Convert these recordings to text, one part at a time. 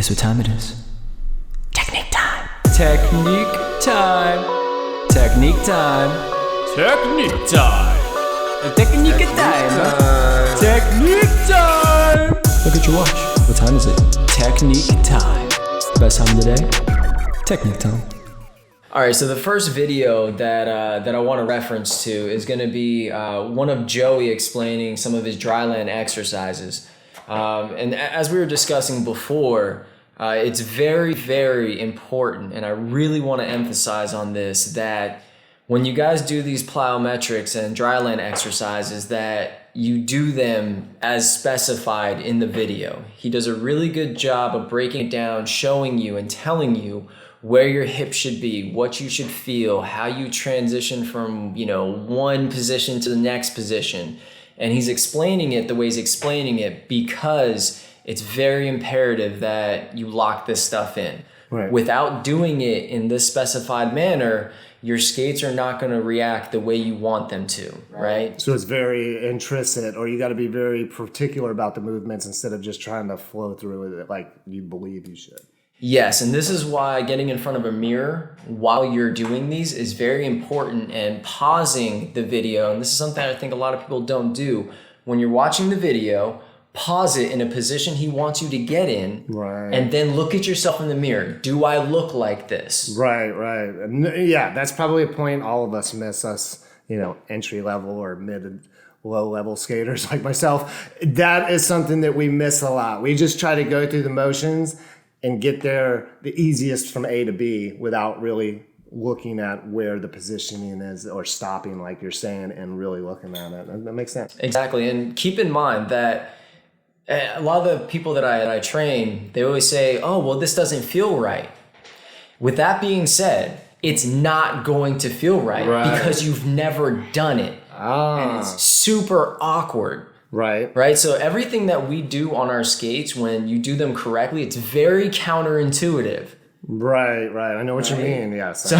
Guess what time it is? Technique time. Technique time. Technique time. Technique time. Technique time. Technique time. Look at your watch. What time is it? Technique time. Best time of the day? Technique time. All right, so the first video that I want to reference to is going to be one of Joey explaining some of his dryland exercises. And as we were discussing before, it's very, very important, and I really want to emphasize on this, that when you guys do these plyometrics and dryland exercises, that you do them as specified in the video. He does a really good job of breaking it down, showing you and telling you where your hip should be, what you should feel, how you transition from, one position to the next position. And he's explaining it the way he's explaining it because it's very imperative that you lock this stuff in. Right. Without doing it in this specified manner, your skates are not going to react the way you want them to, right? So it's very intrinsic, or you got to be very particular about the movements instead of just trying to flow through with it like you believe you should. Yes, and this is why getting in front of a mirror while you're doing these is very important, and pausing the video, and this is something I think a lot of people don't do. When you're watching the video, pause it in a position he wants you to get in, right, and then look at yourself in the mirror. Do I look like this? Right. And yeah, that's probably a point all of us miss, us, entry level or low level skaters like myself. That is something that we miss a lot. We just try to go through the motions and get there the easiest from A to B without really looking at where the positioning is, or stopping, like you're saying, and really looking at it. That makes sense. Exactly. And keep in mind that a lot of the people that I train, they always say, oh, well, this doesn't feel right. With that being said, it's not going to feel right because you've never done it. And it's super awkward. Right. So everything that we do on our skates, when you do them correctly, it's very counterintuitive. Right. I know what you mean. Yes.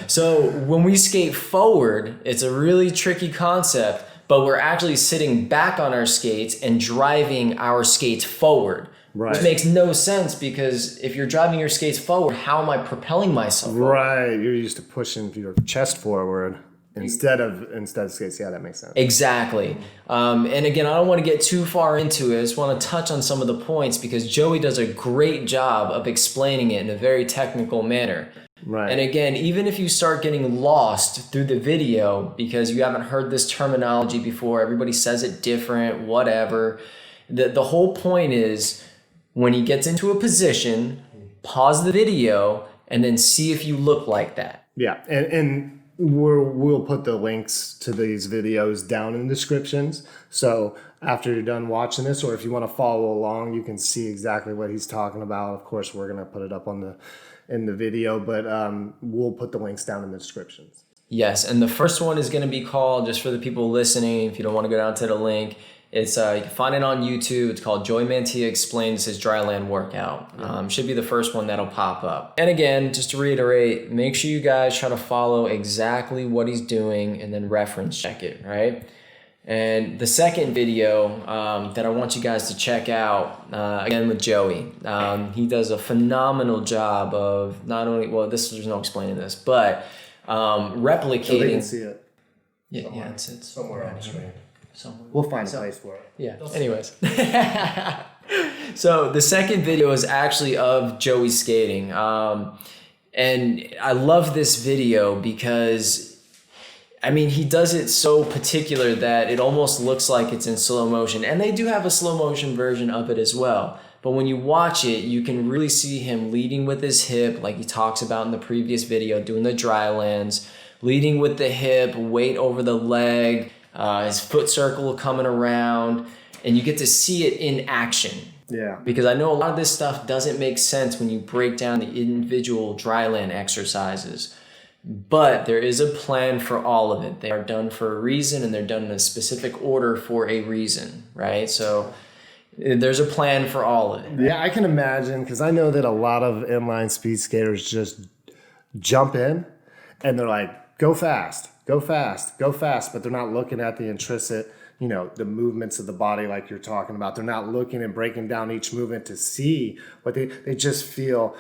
So when we skate forward, it's a really tricky concept, but we're actually sitting back on our skates and driving our skates forward. Right. Which makes no sense, because if you're driving your skates forward, how am I propelling myself forward? Right. You're used to pushing your chest forward. Instead of skates, yeah, that makes sense. Exactly. And again, I don't want to get too far into it. I just want to touch on some of the points, because Joey does a great job of explaining it in a very technical manner. Right. And again, even if you start getting lost through the video because you haven't heard this terminology before, everybody says it different, whatever. The whole point is, when he gets into a position, pause the video and then see if you look like that. Yeah, and we'll put the links to these videos down in the descriptions. So after you're done watching this, or if you want to follow along, you can see exactly what he's talking about. Of course, we're going to put it up in the video, but we'll put the links down in the descriptions. Yes, and the first one is going to be called, just for the people listening, if you don't want to go down to the link, it's you can find it on YouTube. It's called Joey Mantia Explains His Dryland Workout. Should be the first one that'll pop up. And again, just to reiterate, make sure you guys try to follow exactly what he's doing and then reference check it, right? And the second video that I want you guys to check out, again with Joey, he does a phenomenal job of not only, there's no explaining this, but replicating. So they can see it. Yeah, it's somewhere on the screen. Somewhere. We'll find a place for it. Yeah. Anyways. So the second video is actually of Joey skating. And I love this video because, he does it so particular that it almost looks like it's in slow motion. And they do have a slow motion version of it as well. But when you watch it, you can really see him leading with his hip, like he talks about in the previous video, doing the dry lands, leading with the hip, weight over the leg, his foot circle coming around, and you get to see it in action. Yeah. Because I know a lot of this stuff doesn't make sense when you break down the individual dryland exercises. But there is a plan for all of it. They are done for a reason, and they're done in a specific order for a reason, right? So there's a plan for all of it. Yeah, I can imagine, because I know that a lot of inline speed skaters just jump in and they're like, go fast, but they're not looking at the intrinsic the movements of the body like you're talking about. They're not looking and breaking down each movement to see what they just feel,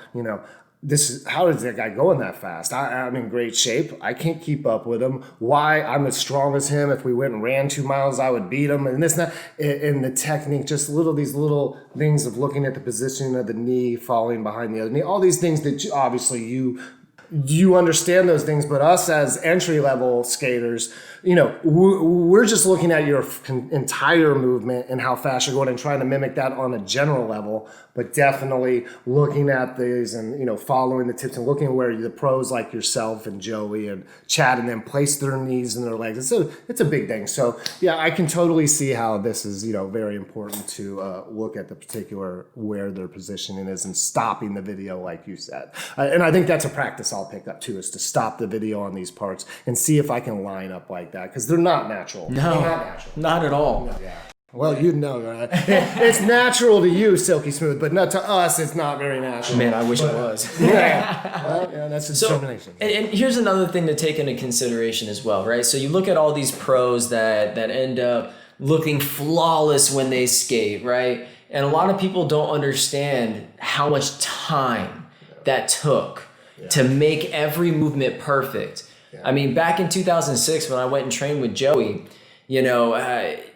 how does that guy going that fast? I'm in great shape. I can't keep up with him. Why? I'm as strong as him. If we went and ran 2 miles, I would beat him. And this and that. And the technique, just these little things of looking at the positioning of the knee, falling behind the other knee, all these things that obviously you understand those things, but us as entry-level skaters, we're just looking at your entire movement and how fast you're going and trying to mimic that on a general level, but definitely looking at these and, following the tips and looking at where the pros like yourself and Joey and Chad and them place their knees and their legs. It's a big thing. So, yeah, I can totally see how this is, very important to look at the particular where their positioning is and stopping the video like you said. And I think that's a practice I'll pick up too, is to stop the video on these parts and see if I can line up like that, because they're not natural. No, they're not natural. Not at all. No, yeah. Well, right? It's natural to you, silky smooth, but not to us. It's not very natural. Man, I wish it was. Yeah. Well, that's discrimination. And here's another thing to take into consideration as well, right? So you look at all these pros that end up looking flawless when they skate, right? And a lot of people don't understand how much time that took to make every movement perfect. Yeah. I mean, back in 2006, when I went and trained with Joey,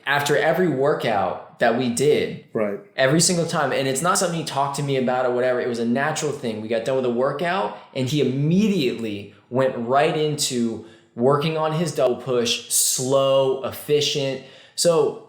after every workout that we did, right, every single time, and it's not something he talked to me about or whatever, it was a natural thing. We got done with a workout and he immediately went right into working on his double push, slow, efficient. So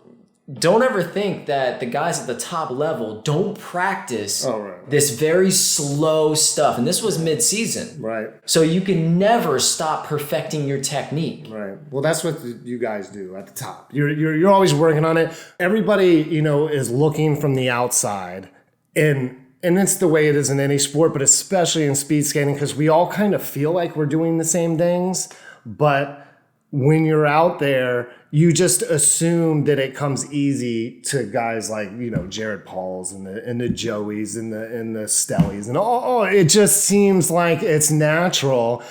don't ever think that the guys at the top level don't practice this very slow stuff. And this was mid-season. Right. So you can never stop perfecting your technique. Right. Well, that's what you guys do at the top. You're always working on it. Everybody, is looking from the outside. And it's the way it is in any sport, but especially in speed skating, because we all kind of feel like we're doing the same things. But when you're out there, you just assume that it comes easy to guys like, Jarrett Pauls and the Joeys and the Stellies and all. It just seems like it's natural.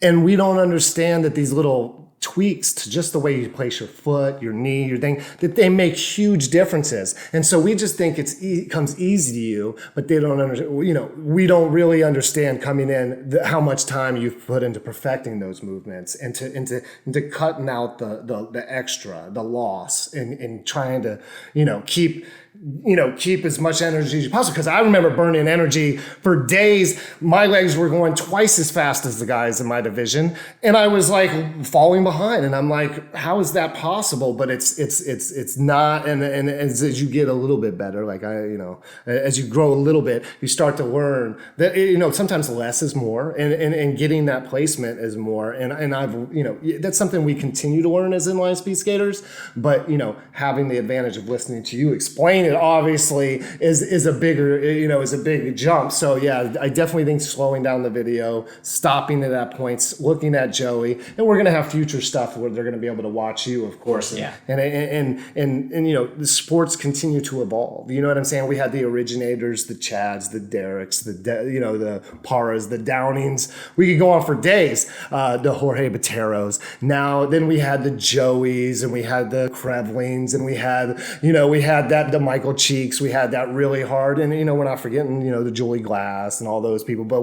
And we don't understand that these little tweaks to just the way you place your foot, your knee, your thing, that they make huge differences. And so we just think it comes easy to you, but they don't understand, we don't really understand coming in how much time you've put into perfecting those movements and into cutting out the extra, the loss, and trying to, keep as much energy as possible. Because I remember burning energy for days. My legs were going twice as fast as the guys in my division, and I was like falling behind. And I'm like, how is that possible? But it's not. And as you get a little bit better, like as you grow a little bit, you start to learn that sometimes less is more, and getting that placement is more. And I've that's something we continue to learn as inline speed skaters. But having the advantage of listening to you explain it obviously is a bigger, is a big jump. So yeah, I definitely think slowing down the video, stopping it at points, looking at Joey, and we're going to have future stuff where they're going to be able to watch you, of course. And the sports continue to evolve. You know what I'm saying? We had the originators, the Chads, the Derricks, the Paras, the Downings. We could go on for days. The Jorge Boteros. Then we had the Joeys, and we had the Krevlings, and we had the Michael Cheeks, we had that really hard, and we're not forgetting the Julie Glass and all those people, but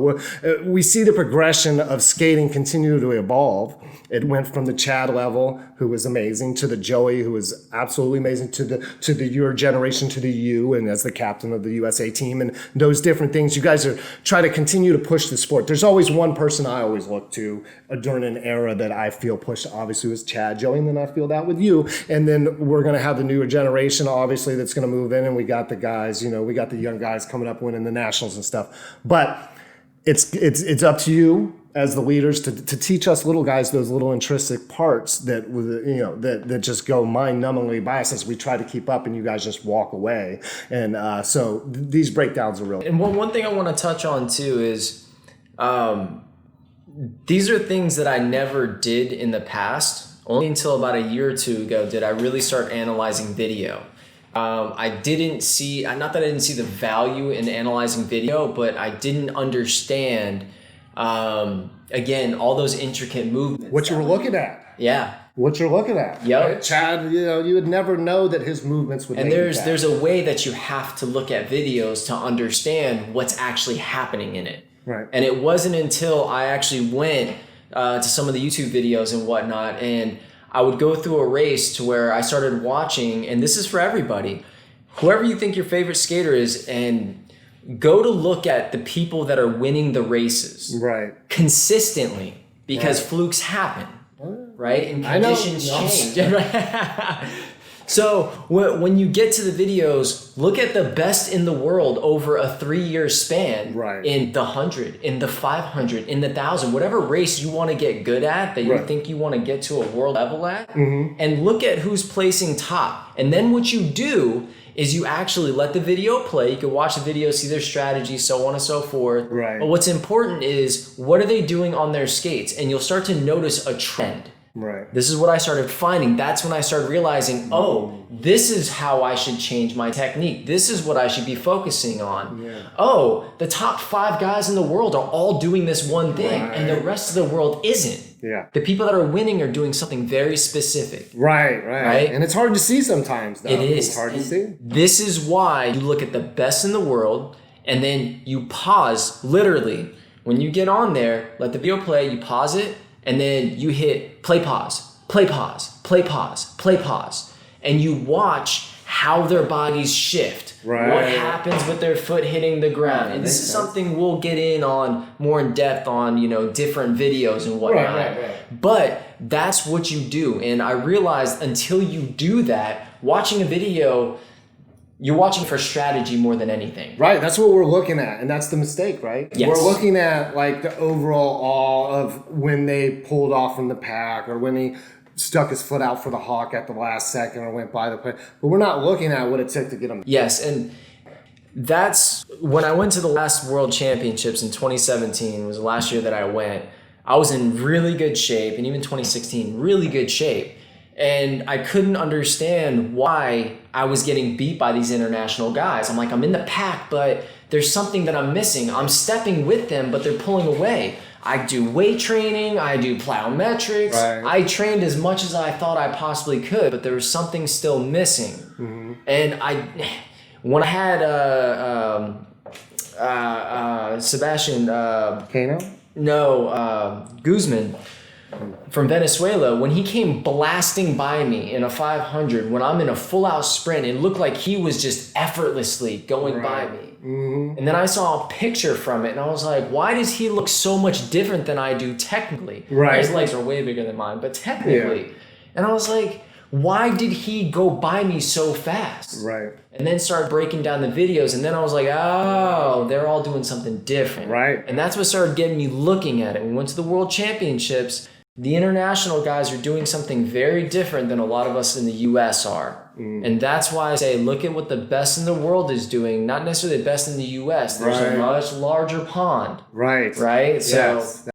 we see the progression of skating continue to evolve. It went from the Chad level, who was amazing, to the Joey, who was absolutely amazing, to the your generation, to the you, and as the captain of the USA team, and those different things. You guys are trying to continue to push the sport. There's always one person I always look to during an era that I feel pushed, obviously, was Chad, Joey, and then I feel that with you, and then we're going to have the newer generation, obviously, that's going to move in, and we got the guys, we got the young guys coming up winning the nationals and stuff. But it's up to you as the leaders to teach us little guys those little intrinsic parts that that just go mind-numbingly by us as we try to keep up, and you guys just walk away. And so these breakdowns are real. And one thing I want to touch on too is these are things that I never did in the past. Only until about a year or two ago did I really start analyzing video. I didn't see, not that I didn't see the value in analyzing video, but I didn't understand, again, all those intricate movements. What you were looking at. Yeah. what you're looking at. Yep. Right? Chad, you would never know that his movements would. And there's a way that you have to look at videos to understand what's actually happening in it. Right. And it wasn't until I actually went to some of the YouTube videos and whatnot, and I would go through a race to where I started watching, and this is for everybody, whoever you think your favorite skater is, and go to look at the people that are winning the races consistently, because flukes happen, right? And conditions change. So when you get to the videos, look at the best in the world over a 3-year span in the 100, in the 500, in the 1,000, whatever race you want to get good at, that you think you want to get to a world level at, and look at who's placing top. And then what you do is you actually let the video play. You can watch the video, see their strategy, so on and so forth. Right. But what's important is, what are they doing on their skates? And you'll start to notice a trend. Right. This is what I started finding. That's when I started realizing, oh, this is how I should change my technique. This is what I should be focusing on. Yeah. Oh, the top 5 guys in the world are all doing this one thing, and the rest of the world isn't. Yeah. The people that are winning are doing something very specific. Right. And it's hard to see sometimes, though. It is. It's hard to see. This is why you look at the best in the world, and then you pause, literally. When you get on there, let the video play, you pause it, and then you hit play, pause, play, pause, play, pause, play, pause. And you watch how their bodies shift. Right. What happens with their foot hitting the ground. And this is something we'll get in on more in depth on, different videos and whatnot. Right. But that's what you do. And I realized until you do that, watching a video, you're watching for strategy more than anything. Right, that's what we're looking at, and that's the mistake, right? Yes. We're looking at like the overall awe of when they pulled off from the pack, or when he stuck his foot out for the hawk at the last second or went by the play. But we're not looking at what it took to get him. Yes, and that's when I went to the last World Championships in 2017, was the last year that I went. I was in really good shape, and even 2016, really good shape. And I couldn't understand why I was getting beat by these international guys. I'm like, I'm in the pack, but there's something that I'm missing. I'm stepping with them, but they're pulling away. I do weight training, I do plyometrics. Right. I trained as much as I thought I possibly could, but there was something still missing. And when I had Sebastian Kano? No, Guzman from Venezuela, when he came blasting by me in a 500, when I'm in a full-out sprint, it looked like he was just effortlessly going by me. And then I saw a picture from it, and I was like, why does he look so much different than I do technically? Right. His legs are way bigger than mine, but technically. Yeah. And I was like, why did he go by me so fast? Right. And then started breaking down the videos, and then I was like, oh, they're all doing something different. Right. And that's what started getting me looking at it. We went to the World Championships. The international guys are doing something very different than a lot of us in the U.S. are. And that's why I say, look at what the best in the world is doing, not necessarily the best in the U.S. There's a much larger pond. Right. Right? So yes.